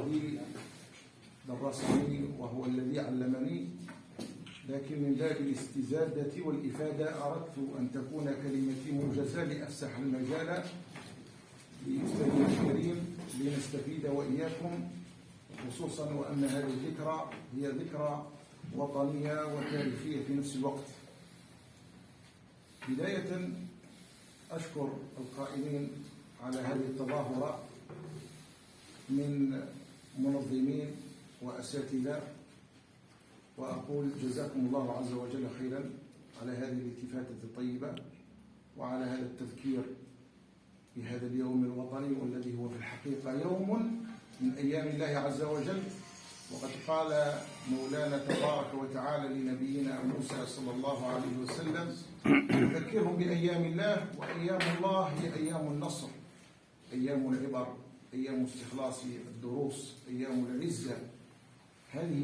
الذي درسني وهو الذي علمني، لكن من باب الاستزادة والإفادة أردت أن تكون كلمتي موجزة لأفسح المجال لأستاذنا الكريم لنستفيد وإياكم، خصوصا وأن هذه الذكرى هي ذكرى وطنية وتاريخية في نفس الوقت. بداية أشكر القائمين على هذه التظاهرة من منظمين وأساتذة، وأقول جزاكم الله عز وجل خيرا على هذه الالتفاتة الطيبة وعلى هذا التذكير بهذا اليوم الوطني، والذي هو في الحقيقة يوم من أيام الله عز وجل. وقد قال مولانا تبارك وتعالى لنبينا موسى صلى الله عليه وسلم: ذكرهم بأيام الله، وأيام الله هي أيام النصر، أيام العبر، أيام استخلاص الدروس، أيام العزة. هذه